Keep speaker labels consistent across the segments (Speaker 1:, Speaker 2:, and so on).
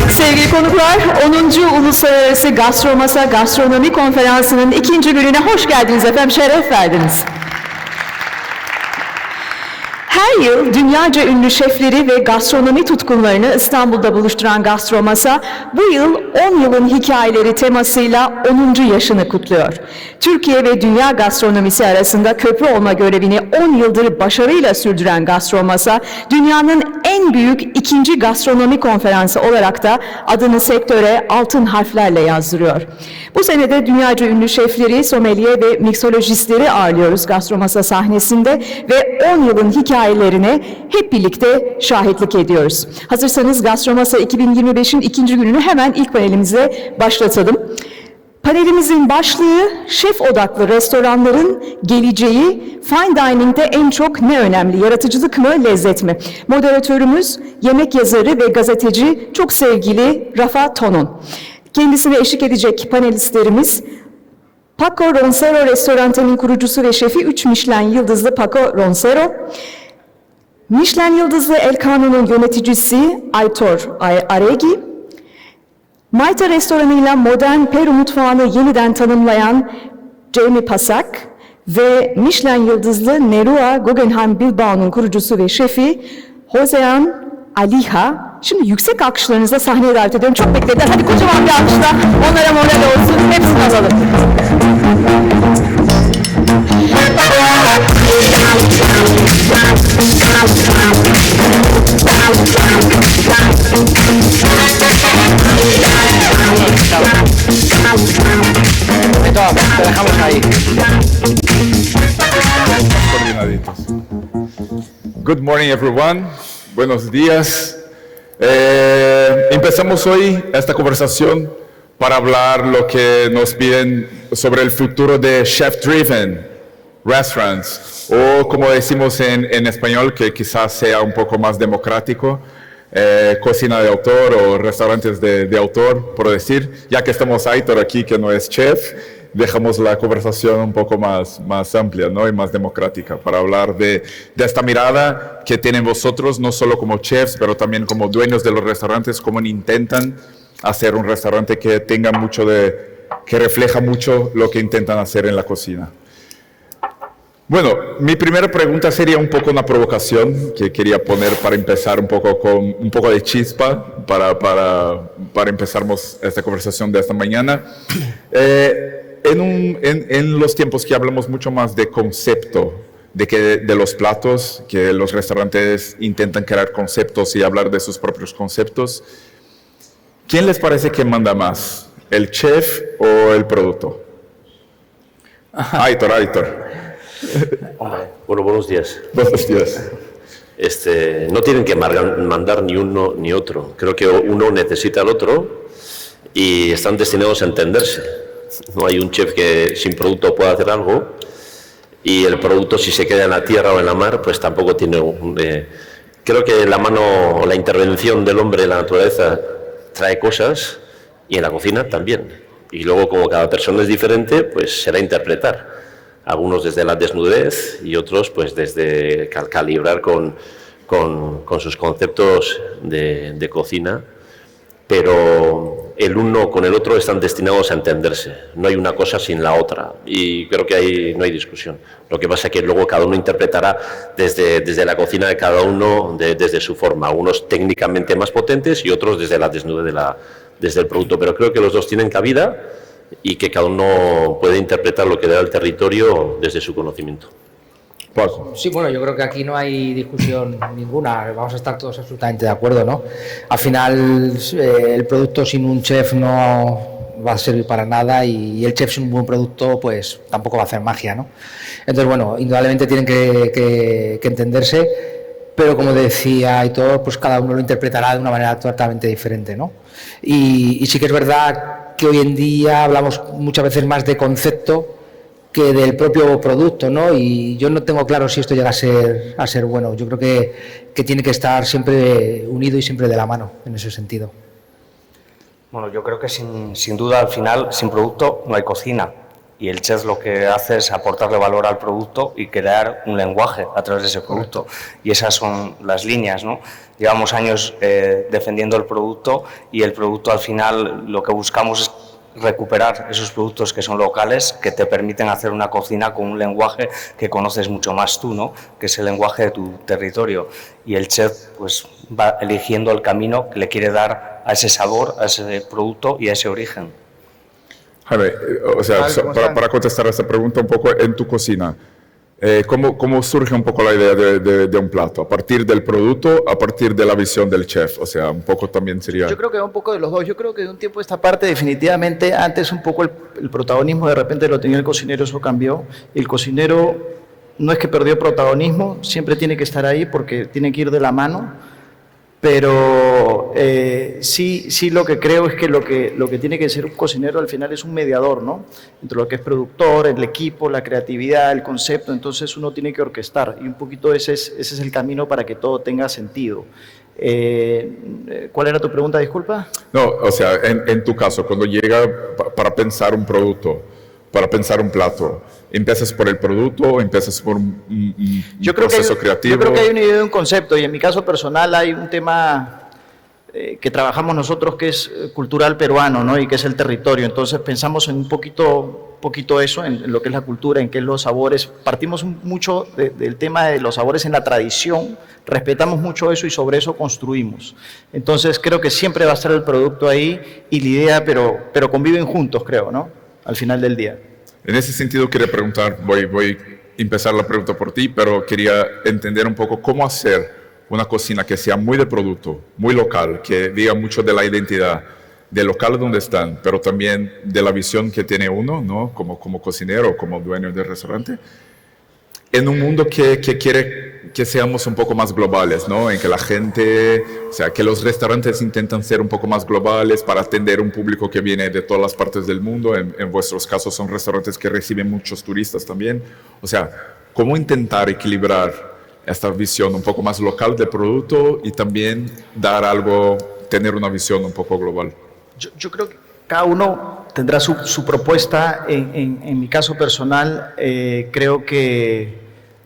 Speaker 1: Sevgili konuklar, 10. Uluslararası Gastromasa Gastronomi Konferansı'nın 2. gününe hoş geldiniz efendim, şeref verdiniz. Her yıl dünyaca ünlü şefleri ve gastronomi tutkunlarını İstanbul'da buluşturan Gastromasa, bu yıl 10 yılın hikayeleri temasıyla 10. yaşını kutluyor. Türkiye ve dünya gastronomisi arasında köprü olma görevini 10 yıldır başarıyla sürdüren Gastromasa, dünyanın en büyük 2. gastronomi konferansı olarak da adını sektöre altın harflerle yazdırıyor. Bu sene de dünyaca ünlü şefleri, sommelier ve miksolojistleri ağırlıyoruz Gastromasa sahnesinde ve 10 yılın hikayelerine hep birlikte şahitlik ediyoruz. Hazırsanız Gastromasa 2025'in 2. gününü hemen ilk panelimizle başlatalım. Panelimizin başlığı, şef odaklı restoranların geleceği, fine dining'de en çok ne önemli, yaratıcılık mı, lezzet mi? Moderatörümüz, yemek yazarı ve gazeteci çok sevgili Rafa Tonun. Kendisine eşlik edecek panelistlerimiz, Paco Roncero restoranının kurucusu ve şefi 3 Michelin yıldızlı Paco Roncero, Michelin yıldızlı El Cano'nun yöneticisi Aitor Aregi, Mayta restoranıyla modern Peru mutfağını yeniden tanımlayan Jamie Pasak ve Michelin yıldızlı Nerua Guggenheim Bilbao'nun kurucusu ve şefi Josean Alija. Şimdi yüksek alkışlarınızla sahneye davet ediyorum. Çok beklediler. Hadi kocaman bir alkışla onlara moral olsun. Hepsini alalım.
Speaker 2: Te dejamos ahí.
Speaker 3: Coordinaditos. Good morning, everyone. Buenos días. Empezamos hoy esta conversación para hablar lo que nos piden sobre el futuro de chef-driven restaurants, o como decimos en español, que quizás sea un poco más democrático, cocina de autor o restaurantes de autor, por decir. Ya que estamos Aitor aquí, que no es chef, dejamos la conversación un poco más amplia, ¿no? Y más democrática, para hablar de esta mirada que tienen vosotros, no solo como chefs, pero también como dueños de los restaurantes, cómo intentan hacer un restaurante que tenga que refleja mucho lo que intentan hacer en la cocina. Bueno, mi primera pregunta sería un poco una provocación que quería poner para empezar un poco con un poco de chispa para empezarmos esta conversación de esta mañana. En los tiempos que hablamos mucho más de concepto, de los platos, que los restaurantes intentan crear conceptos y hablar de sus propios conceptos, ¿quién les parece que manda más? ¿El chef o el producto? Aitor.
Speaker 4: Bueno, buenos días.
Speaker 3: Buenos días.
Speaker 4: No tienen que mandar ni uno ni otro. Creo que uno necesita al otro y están destinados a entenderse. No hay un chef que sin producto pueda hacer algo, y el producto, si se queda en la tierra o en la mar, pues tampoco tiene creo que la intervención del hombre en la naturaleza trae cosas, y en la cocina también. Y luego, como cada persona es diferente, pues será interpretar. Algunos desde la desnudez y otros pues desde calibrar con sus conceptos de cocina, pero el uno con el otro están destinados a entenderse. No hay una cosa sin la otra, y creo que ahí no hay discusión. Lo que pasa es que luego cada uno interpretará desde la cocina de cada uno, desde su forma, unos técnicamente más potentes y otros desde la desnudez desde el producto, pero creo que los dos tienen cabida y que cada uno puede interpretar lo que da el territorio desde su conocimiento.
Speaker 3: Paco.
Speaker 2: Sí, bueno, yo creo que aquí no hay discusión ninguna, vamos a estar todos absolutamente de acuerdo, ¿no? Al final, el producto sin un chef no va a servir para nada, y el chef sin un buen producto pues tampoco va a hacer magia, ¿no? Entonces, bueno, indudablemente tienen que entenderse, pero como decía Aitor, pues cada uno lo interpretará de una manera totalmente diferente, ¿no? Y sí que es verdad que hoy en día hablamos muchas veces más de concepto que del propio producto, ¿no? Y yo no tengo claro si esto llega a ser bueno. Yo creo que tiene que estar siempre unido y siempre de la mano en ese sentido.
Speaker 5: Bueno, yo creo que sin duda al final, sin producto no hay cocina. Y el chef lo que hace es aportarle valor al producto y crear un lenguaje a través de ese producto. Y esas son las líneas, ¿no? Llevamos años defendiendo el producto y el producto al final lo que buscamos es recuperar esos productos que son locales, que te permiten hacer una cocina con un lenguaje que conoces mucho más tú, ¿no? Que es el lenguaje de tu territorio. Y el chef pues va eligiendo el camino que le quiere dar a ese sabor, a ese producto y a ese origen.
Speaker 3: Jaime, o sea, para contestar a esta pregunta un poco en tu cocina, ¿cómo surge un poco la idea de un plato? ¿A partir del producto, a partir de la visión del chef? O sea, un poco también sería...
Speaker 6: Yo creo que un poco de los dos. Yo creo que de un tiempo a esta parte definitivamente antes un poco el protagonismo de repente lo tenía el cocinero, eso cambió. El cocinero no es que perdió protagonismo, siempre tiene que estar ahí porque tiene que ir de la mano. Pero sí lo que creo es que lo que tiene que ser un cocinero al final es un mediador, ¿no? Entre lo que es productor, el equipo, la creatividad, el concepto, entonces uno tiene que orquestar y un poquito ese es el camino para que todo tenga sentido. ¿Cuál era tu pregunta, disculpa?
Speaker 3: No, o sea, en tu caso, cuando llega para pensar un producto, para pensar un plato, ¿empiezas por el producto o empiezas por un proceso creativo?
Speaker 6: Yo creo que hay una idea de un concepto y en mi caso personal hay un tema que trabajamos nosotros que es cultural peruano, ¿no? Y que es el territorio. Entonces pensamos en un poquito eso, en lo que es la cultura, en qué es los sabores. Partimos mucho del tema de los sabores en la tradición, respetamos mucho eso y sobre eso construimos. Entonces creo que siempre va a estar el producto ahí y la idea, pero conviven juntos, creo, ¿no? Al final del día.
Speaker 3: En ese sentido quería preguntar, voy a empezar la pregunta por ti, pero quería entender un poco cómo hacer una cocina que sea muy de producto, muy local, que diga mucho de la identidad del local donde están, pero también de la visión que tiene uno, ¿no? Como cocinero, como dueño del restaurante, en un mundo que quiere que seamos un poco más globales, ¿no? En que la gente, o sea, que los restaurantes intentan ser un poco más globales para atender un público que viene de todas las partes del mundo. En vuestros casos son restaurantes que reciben muchos turistas también. O sea, ¿cómo intentar equilibrar esta visión un poco más local del producto y también dar algo, tener una visión un poco global?
Speaker 6: Yo creo que cada uno tendrá su propuesta. En mi caso personal, creo que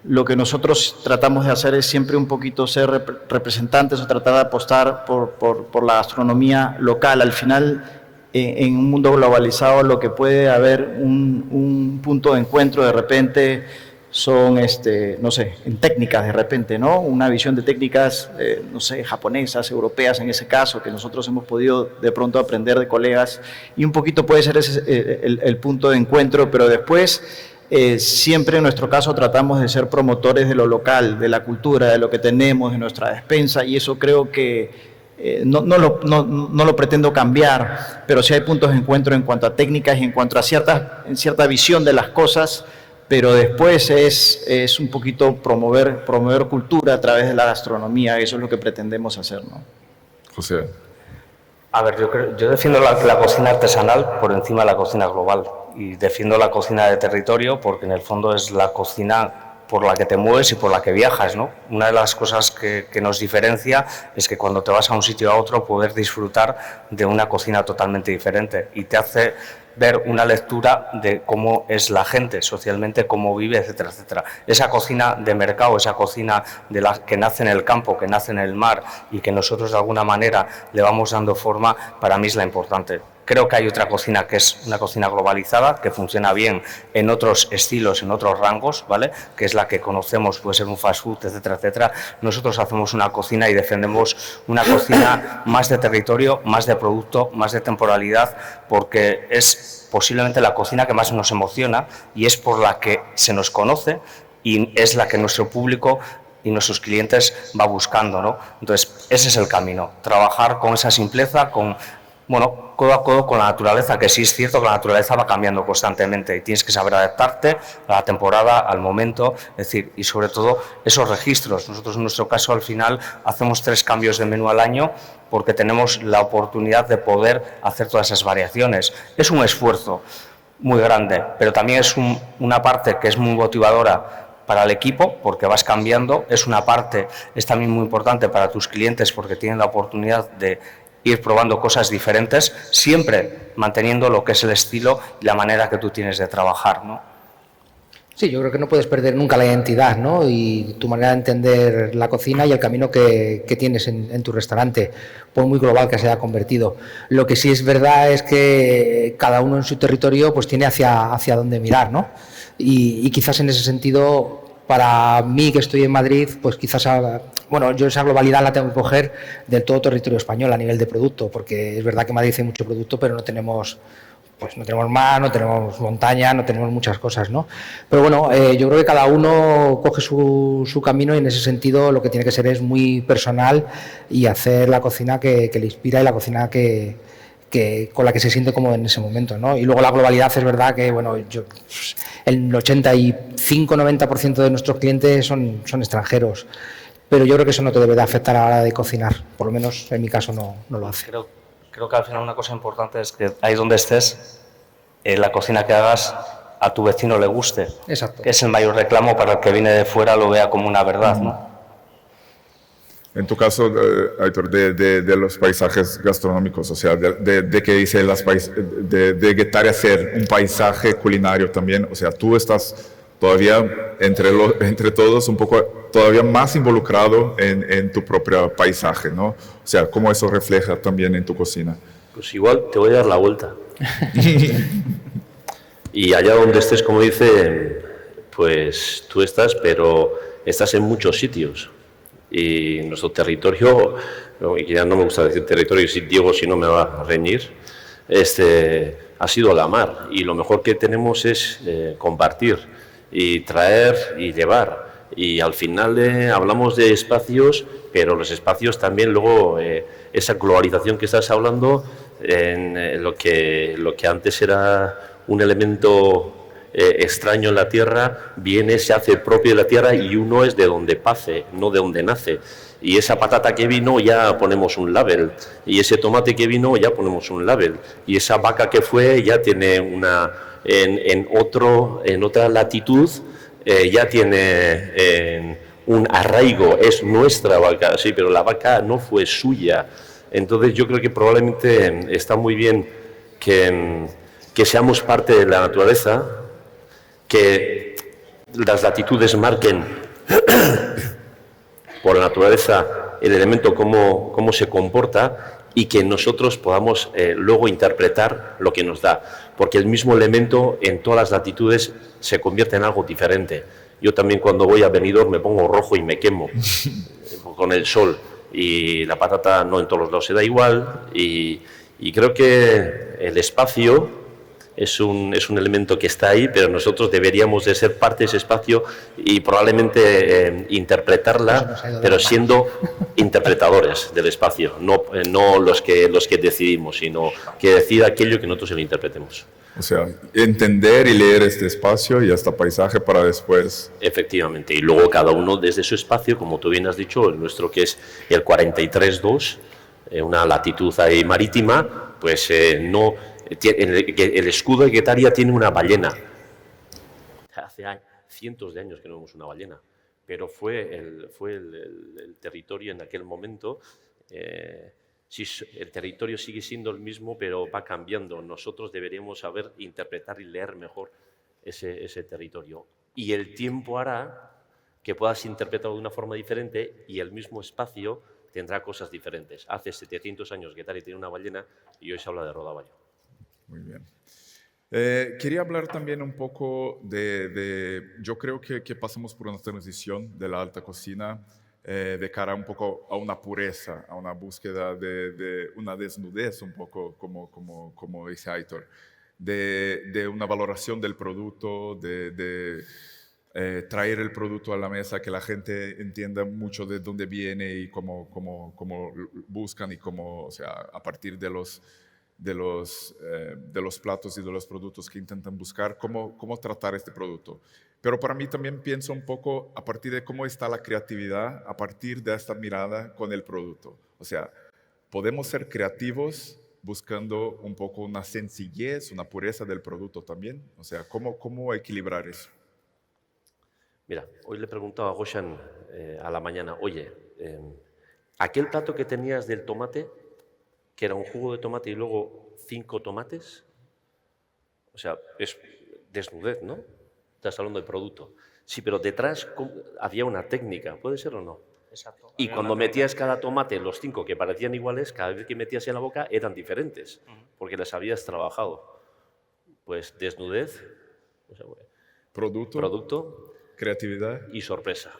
Speaker 6: lo que nosotros tratamos de hacer es siempre un poquito ser representantes o tratar de apostar por la gastronomía local. Al final, en un mundo globalizado, lo que puede haber un punto de encuentro de repente son, no sé, en técnicas de repente, ¿no? Una visión de técnicas, no sé, japonesas, europeas en ese caso, que nosotros hemos podido de pronto aprender de colegas, y un poquito puede ser ese el punto de encuentro, pero después siempre en nuestro caso tratamos de ser promotores de lo local, de la cultura, de lo que tenemos, de nuestra despensa, y eso creo que no lo pretendo cambiar, pero sí hay puntos de encuentro en cuanto a técnicas y en cuanto a cierta visión de las cosas, pero después es un poquito promover cultura a través de la gastronomía, eso es lo que pretendemos hacer, ¿no?
Speaker 3: José.
Speaker 5: A ver, yo defiendo la cocina artesanal por encima de la cocina global y defiendo la cocina de territorio porque en el fondo es la cocina por la que te mueves y por la que viajas, ¿no? Una de las cosas que nos diferencia es que cuando te vas a un sitio a otro poder disfrutar de una cocina totalmente diferente y te hace ver una lectura de cómo es la gente socialmente, cómo vive, etcétera, etcétera. Esa cocina de mercado, esa cocina que nace en el campo, que nace en el mar y que nosotros de alguna manera le vamos dando forma, para mí es la importante. Creo que hay otra cocina que es una cocina globalizada, que funciona bien en otros estilos, en otros rangos, ¿vale? Que es la que conocemos, puede ser un fast food, etcétera, etcétera. Nosotros hacemos una cocina y defendemos una cocina más de territorio, más de producto, más de temporalidad, porque es posiblemente la cocina que más nos emociona y es por la que se nos conoce y es la que nuestro público y nuestros clientes va buscando, ¿no? Entonces, ese es el camino, trabajar con esa simpleza, codo a codo con la naturaleza, que sí es cierto que la naturaleza va cambiando constantemente y tienes que saber adaptarte a la temporada, al momento, es decir, y sobre todo esos registros. Nosotros en nuestro caso al final hacemos 3 cambios de menú al año porque tenemos la oportunidad de poder hacer todas esas variaciones. Es un esfuerzo muy grande, pero también es una parte que es muy motivadora para el equipo porque vas cambiando, es también muy importante para tus clientes porque tienen la oportunidad de ir probando cosas diferentes, siempre manteniendo lo que es el estilo y la manera que tú tienes de trabajar, ¿no?
Speaker 2: Sí, yo creo que no puedes perder nunca la identidad, ¿no? Y tu manera de entender la cocina y el camino que tienes en tu restaurante, por muy global que se haya convertido. Lo que sí es verdad es que cada uno en su territorio pues tiene hacia dónde mirar, ¿no? Y quizás en ese sentido, para mí que estoy en Madrid, pues quizás, bueno, yo esa globalidad la tengo que coger del todo territorio español a nivel de producto, porque es verdad que en Madrid hay mucho producto, pero no tenemos mar, no tenemos montaña, no tenemos muchas cosas, ¿no? Pero bueno, yo creo que cada uno coge su camino y en ese sentido lo que tiene que ser es muy personal y hacer la cocina que le inspira y la cocina con la que se siente cómodo en ese momento, ¿no? Y luego la globalidad es verdad que, bueno, el 85-90% de nuestros clientes son extranjeros, pero yo creo que eso no te debe de afectar a la hora de cocinar, por lo menos en mi caso no lo hace.
Speaker 5: Creo que al final una cosa importante es que ahí donde estés, la cocina que hagas a tu vecino le guste.
Speaker 2: Exacto.
Speaker 5: Que es el mayor reclamo para el que viene de fuera lo vea como una verdad, ¿no?
Speaker 3: En tu caso, Aitor, de los paisajes gastronómicos, o sea, de que dice de Guetaria ser un paisaje culinario también, o sea, tú estás todavía entre todos un poco todavía más involucrado en tu propio paisaje, ¿no? O sea, cómo eso refleja también en tu cocina.
Speaker 4: Pues igual te voy a dar la vuelta. Y allá donde estés, como dice, pues tú estás, pero estás en muchos sitios. Y nuestro territorio, y ya no me gusta decir territorio, si Diego si no me va a reñir, ha sido la mar. Y lo mejor que tenemos es compartir y traer y llevar. Y al final hablamos de espacios, pero los espacios también luego, esa globalización que estás hablando, en lo que antes era un elemento extraño en la tierra, viene, se hace propio de la tierra y uno es de donde pase, no de donde nace. Y esa patata que vino ya ponemos un label, y ese tomate que vino ya ponemos un label, y esa vaca que fue ya tiene en otra latitud, ya tiene un arraigo, es nuestra vaca, sí, pero la vaca no fue suya. Entonces yo creo que probablemente está muy bien que seamos parte de la naturaleza, que las latitudes marquen por la naturaleza el elemento cómo se comporta y que nosotros podamos luego interpretar lo que nos da, porque el mismo elemento en todas las latitudes se convierte en algo diferente. Yo también cuando voy a Benidorm me pongo rojo y me quemo con el sol, y la patata no en todos los lados se da igual, y creo que el espacio es un elemento que está ahí, pero nosotros deberíamos de ser parte de ese espacio y probablemente interpretarla, pero siendo interpretadores del espacio, no los que decidimos, sino que decida aquello que nosotros se lo interpretemos.
Speaker 3: O sea, entender y leer este espacio y este paisaje para después...
Speaker 4: Efectivamente, y luego cada uno desde su espacio, como tú bien has dicho, el nuestro que es el 43.2, una latitud ahí marítima, pues el escudo de Guetaria tiene una ballena. Hace cientos de años que no vemos una ballena, pero fue el territorio en aquel momento. El territorio sigue siendo el mismo, pero va cambiando. Nosotros deberíamos saber interpretar y leer mejor ese territorio. Y el tiempo hará que puedas interpretarlo de una forma diferente y el mismo espacio tendrá cosas diferentes. Hace 700 años Guetaria tiene una ballena y hoy se habla de rodaballo.
Speaker 3: Muy bien. Quería hablar también un poco yo creo que pasamos por una transición de la alta cocina de cara un poco a una pureza, a una búsqueda de una desnudez un poco, como dice Aitor, de una valoración del producto, traer el producto a la mesa, que la gente entienda mucho de dónde viene y cómo buscan y cómo, o sea, a partir de los platos y de los productos que intentan buscar, cómo tratar este producto. Pero para mí también pienso un poco a partir de cómo está la creatividad, a partir de esta mirada con el producto. O sea, podemos ser creativos buscando un poco una sencillez, una pureza del producto también. O sea, ¿cómo equilibrar eso?
Speaker 4: Mira, hoy le preguntaba a Goshan a la mañana, oye, aquel plato que tenías del tomate, que era un jugo de tomate y luego 5 tomates. O sea, es desnudez, ¿no? Estás hablando de producto. Sí, pero detrás había una técnica, ¿puede ser o no?
Speaker 5: Exacto.
Speaker 4: Y
Speaker 5: Había
Speaker 4: cuando
Speaker 5: una técnica.
Speaker 4: metías cada tomate, los 5 que parecían iguales, cada vez que metías en la boca eran diferentes, porque las habías trabajado. Pues desnudez, o sea,
Speaker 3: Producto,
Speaker 4: producto
Speaker 3: creatividad.
Speaker 4: y sorpresa,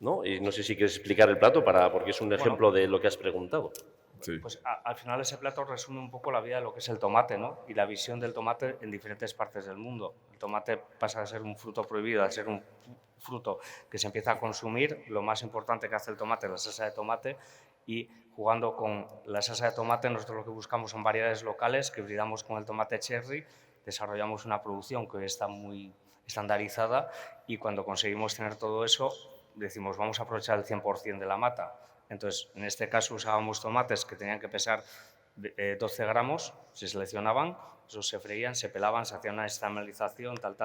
Speaker 4: ¿no? Y no sé si quieres explicar el plato porque es un ejemplo de lo que has preguntado.
Speaker 3: Sí.
Speaker 5: Pues al final ese plato resume un poco la vida de lo que es el tomate, ¿no? Y la visión del tomate en diferentes partes del mundo. El tomate pasa de ser un fruto prohibido a ser un fruto que se empieza a consumir. Lo más importante que hace el tomate es la salsa de tomate, y jugando con la salsa de tomate nosotros lo que buscamos son variedades locales que hibridamos con el tomate cherry, desarrollamos una producción que hoy está muy estandarizada, y cuando conseguimos tener todo eso decimos vamos a aprovechar el 100% de la mata. Entonces, en este caso usábamos tomates que tenían que pesar 12 gramos, se seleccionaban, esos se freían, se pelaban, se hacía una estamelización, tal.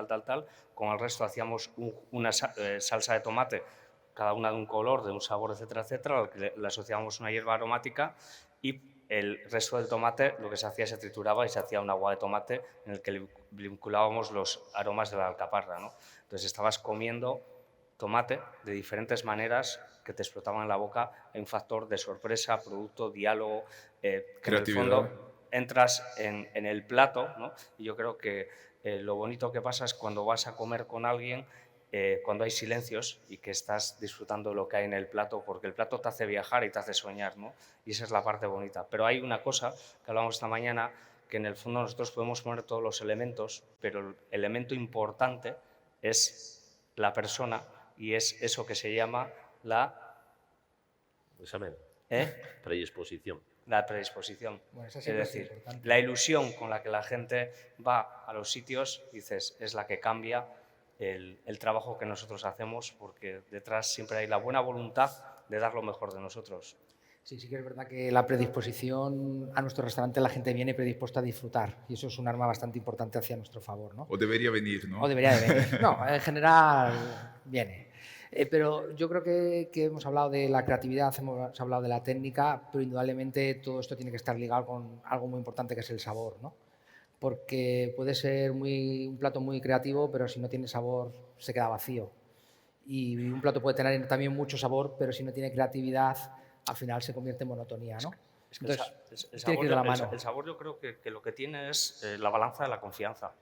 Speaker 5: Con el resto hacíamos una salsa de tomate, cada una de un color, de un sabor, etcétera, al que le asociábamos una hierba aromática, y el resto del tomate lo que se hacía se trituraba y se hacía un agua de tomate en el que le vinculábamos los aromas de la alcaparra, ¿no? Entonces estabas comiendo tomate de diferentes maneras que te explotaban en la boca. Hay un factor de sorpresa, producto, diálogo, que en el
Speaker 3: Creatividad.
Speaker 5: fondo entras en el plato, ¿no? Y yo creo que lo bonito que pasa es cuando vas a comer con alguien, cuando hay silencios y que estás disfrutando lo que hay en el plato, porque el plato te hace viajar y te hace soñar, ¿no? Y esa es la parte bonita. Pero hay una cosa que hablamos esta mañana, que en el fondo nosotros podemos poner todos los elementos, pero el elemento importante es la persona, y es eso que se llama
Speaker 4: Examen.
Speaker 5: ¿eh?
Speaker 4: Predisposición.
Speaker 5: la predisposición.
Speaker 2: Bueno, esa
Speaker 5: Es
Speaker 2: siempre es
Speaker 5: decir,
Speaker 2: importante.
Speaker 5: la ilusión con la que la gente va a los sitios, dices, es la que cambia el trabajo que nosotros hacemos, porque detrás siempre hay la buena voluntad de dar lo mejor de nosotros.
Speaker 2: Sí, sí que es verdad que la predisposición a nuestro restaurante, la gente viene predispuesta a disfrutar, y eso es un arma bastante importante hacia nuestro favor, ¿no?
Speaker 3: O debería venir, ¿no?
Speaker 2: O debería de venir. No, en general viene. Pero yo creo que hemos hablado de la creatividad, hemos hablado de la técnica, pero indudablemente todo esto tiene que estar ligado con algo muy importante, que es el sabor, ¿no? Porque puede ser un plato muy creativo, pero si no tiene sabor se queda vacío. Y un plato puede tener también mucho sabor, pero si no tiene creatividad, al final se convierte en monotonía, ¿no?
Speaker 5: Es que
Speaker 2: Entonces,
Speaker 5: el
Speaker 2: tiene que ir de la mano.
Speaker 5: el sabor yo creo que lo que tiene es la balanza de la confianza.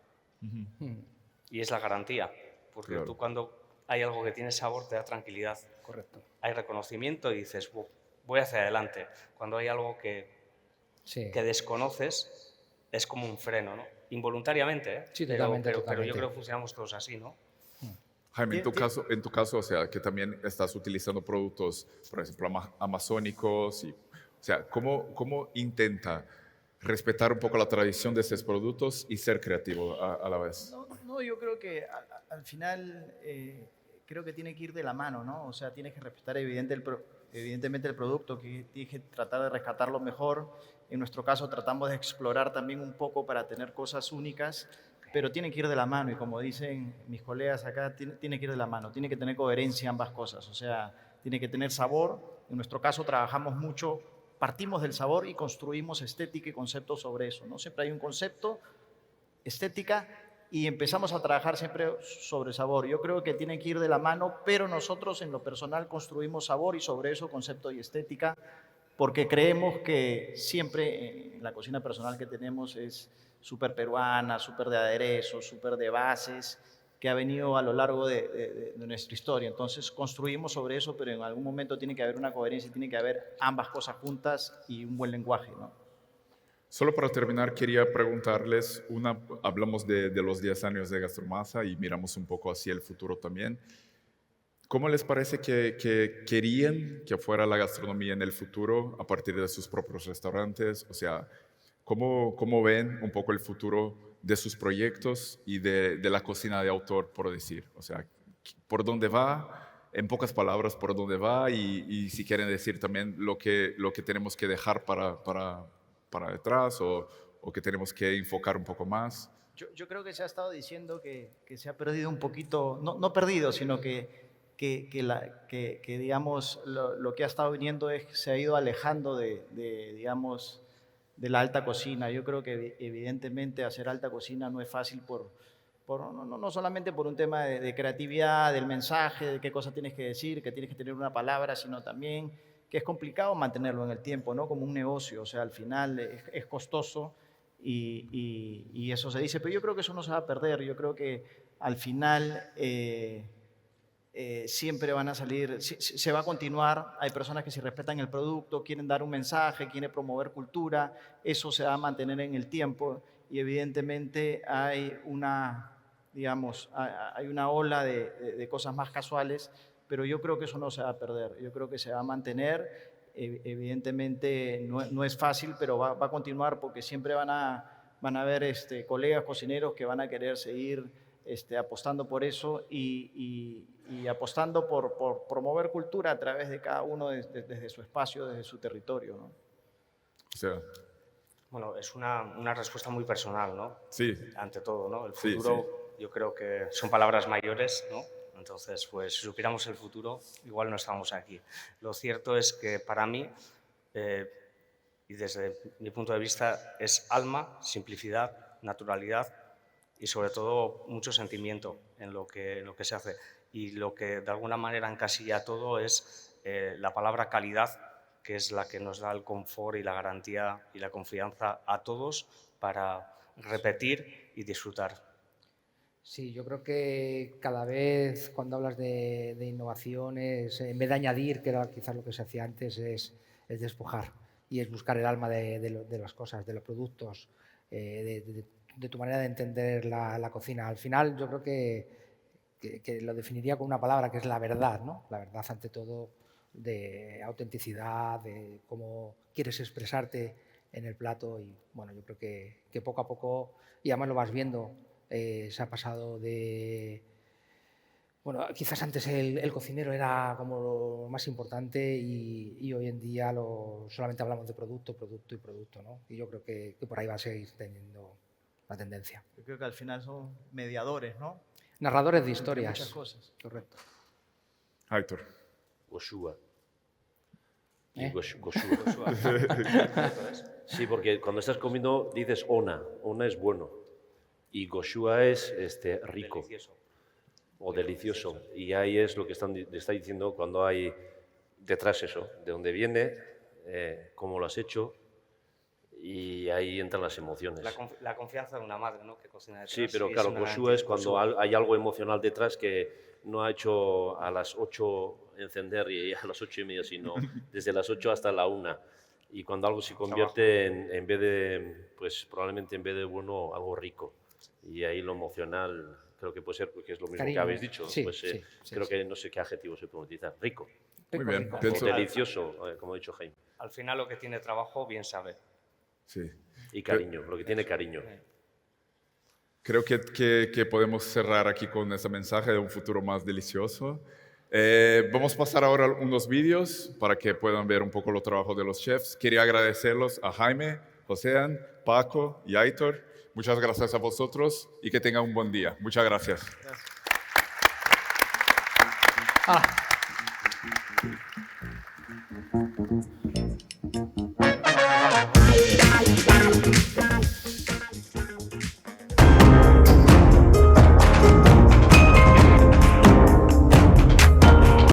Speaker 5: Y es la garantía. Porque
Speaker 3: Claro.
Speaker 5: tú cuando hay algo que tiene sabor te da tranquilidad.
Speaker 2: Correcto.
Speaker 5: Hay reconocimiento y dices, voy hacia adelante. Cuando hay algo que
Speaker 2: Sí.
Speaker 5: desconoces, es como un freno, ¿no? Involuntariamente, ¿eh?
Speaker 2: Sí, totalmente,
Speaker 5: pero yo
Speaker 2: totalmente.
Speaker 5: creo que funcionamos todos así, ¿no?
Speaker 3: Jaime, en tu caso, o sea, que también estás utilizando productos, por ejemplo, amazónicos, y, o sea, ¿cómo intenta respetar un poco la tradición de estos productos y ser creativo a la vez?
Speaker 6: No, yo creo que al final creo que tiene que ir de la mano, ¿no? O sea, tienes que respetar evidentemente el producto, que tienes que tratar de rescatarlo mejor. En nuestro caso tratamos de explorar también un poco para tener cosas únicas, pero tiene que ir de la mano, y como dicen mis colegas acá, tiene que ir de la mano, tiene que tener coherencia ambas cosas, o sea, tiene que tener sabor. En nuestro caso trabajamos mucho, partimos del sabor y construimos estética y conceptos sobre eso, ¿no? Siempre hay un concepto, estética, y empezamos a trabajar siempre sobre sabor. Yo creo que tiene que ir de la mano, pero nosotros en lo personal construimos sabor y sobre eso concepto y estética, porque creemos que siempre la cocina personal que tenemos es súper peruana, súper de aderezos, súper de bases, que ha venido a lo largo de nuestra historia. Entonces construimos sobre eso, pero en algún momento tiene que haber una coherencia, tiene que haber ambas cosas juntas y un buen lenguaje, ¿no?
Speaker 3: Solo para terminar, quería preguntarles, hablamos de los 10 años de Gastromasa y miramos un poco hacia el futuro también. ¿Cómo les parece que querían que fuera la gastronomía en el futuro a partir de sus propios restaurantes? O sea, ¿cómo ven un poco el futuro de sus proyectos y de la cocina de autor, por decir? O sea, ¿por dónde va? En pocas palabras, ¿por dónde va? Y si quieren decir también lo que tenemos que dejar para detrás o que tenemos que enfocar un poco más.
Speaker 6: Yo creo que se ha estado diciendo que se ha perdido un poquito, no perdido, sino que digamos, lo que ha estado viniendo es que se ha ido alejando de digamos, de la alta cocina. Yo creo que evidentemente hacer alta cocina no es fácil no solamente por un tema de creatividad, del mensaje, de qué cosas tienes que decir, que tienes que tener una palabra, sino también que es complicado mantenerlo en el tiempo, ¿no? Como un negocio, o sea, al final es costoso y eso se dice, pero yo creo que eso no se va a perder, yo creo que al final siempre van a salir, se va a continuar, hay personas que si respetan el producto, quieren dar un mensaje, quieren promover cultura, eso se va a mantener en el tiempo y evidentemente hay una, digamos, hay una ola de cosas más casuales, pero yo creo que eso no se va a perder, yo creo que se va a mantener, evidentemente no es fácil, pero va a continuar porque siempre van a haber colegas cocineros que van a querer seguir apostando por eso y apostando por promover cultura a través de cada uno desde su espacio, desde su territorio, ¿no?
Speaker 3: O sea,
Speaker 5: Bueno, es una respuesta muy personal, ¿no?
Speaker 3: sí.
Speaker 5: Ante todo, ¿no? El
Speaker 3: Sí,
Speaker 5: futuro, yo creo que son palabras mayores, ¿no? Entonces, pues si supiéramos el futuro, igual no estamos aquí. Lo cierto es que para mí, y desde mi punto de vista, es alma, simplicidad, naturalidad y sobre todo mucho sentimiento en lo que se hace. Y lo que de alguna manera encasilla todo es la palabra calidad, que es la que nos da el confort y la garantía y la confianza a todos para repetir y disfrutar.
Speaker 2: Sí, yo creo que cada vez cuando hablas de innovaciones, en vez de añadir, que era quizás lo que se hacía antes, es despojar y es buscar el alma de las cosas, de los productos, de tu manera de entender la cocina. Al final yo creo que lo definiría con una palabra que es la verdad, ¿no? La verdad ante todo, de autenticidad, de cómo quieres expresarte en el plato y bueno, yo creo que poco a poco, y además lo vas viendo, se ha pasado de... Bueno, quizás antes el cocinero era como lo más importante y hoy en día solamente hablamos de producto, ¿no? Y yo creo que por ahí va a seguir teniendo la tendencia.
Speaker 6: Yo creo que al final son mediadores, ¿no?
Speaker 2: Narradores de
Speaker 6: Entre
Speaker 2: historias.
Speaker 6: muchas cosas.
Speaker 2: Correcto.
Speaker 3: Aitor.
Speaker 4: Goshua.
Speaker 2: ¿Eh?
Speaker 4: Goshua. Sí, porque cuando estás comiendo dices ona es bueno. Y Goshua es rico.
Speaker 5: Delicioso.
Speaker 4: O delicioso. Y ahí es lo que está diciendo cuando hay detrás eso, de dónde viene, cómo lo has hecho, y ahí entran las emociones.
Speaker 5: La confianza de una madre, ¿no? Que cocina detrás.
Speaker 4: Sí, pero
Speaker 5: y
Speaker 4: claro,
Speaker 5: una
Speaker 4: Goshua es
Speaker 5: garantía.
Speaker 4: cuando hay algo emocional detrás que no ha hecho a las 8 encender y a las 8:30, sino desde las 8 hasta la 1. Y cuando algo se convierte en vez de, pues probablemente en vez de bueno, algo rico. Y ahí lo emocional creo que puede ser, porque es lo mismo
Speaker 2: Cariño.
Speaker 4: que habéis dicho.
Speaker 2: Sí,
Speaker 4: pues,
Speaker 2: sí,
Speaker 4: creo
Speaker 2: sí.
Speaker 4: que no sé qué adjetivo se puede utilizar. Rico.
Speaker 3: Muy bien.
Speaker 2: Rico.
Speaker 3: Pienso,
Speaker 4: O delicioso, como ha dicho Jaime.
Speaker 5: Al final lo que tiene trabajo bien sabe.
Speaker 3: sí.
Speaker 4: Y cariño, lo que tiene cariño.
Speaker 3: Creo que podemos cerrar aquí con ese mensaje de un futuro más delicioso. Vamos a pasar ahora unos vídeos para que puedan ver un poco los trabajos de los chefs. Quería agradecerlos a Jaime, Joséan, Paco y Aitor. Muchas gracias a vosotros y que tengan un buen día. Muchas gracias.
Speaker 2: Ah.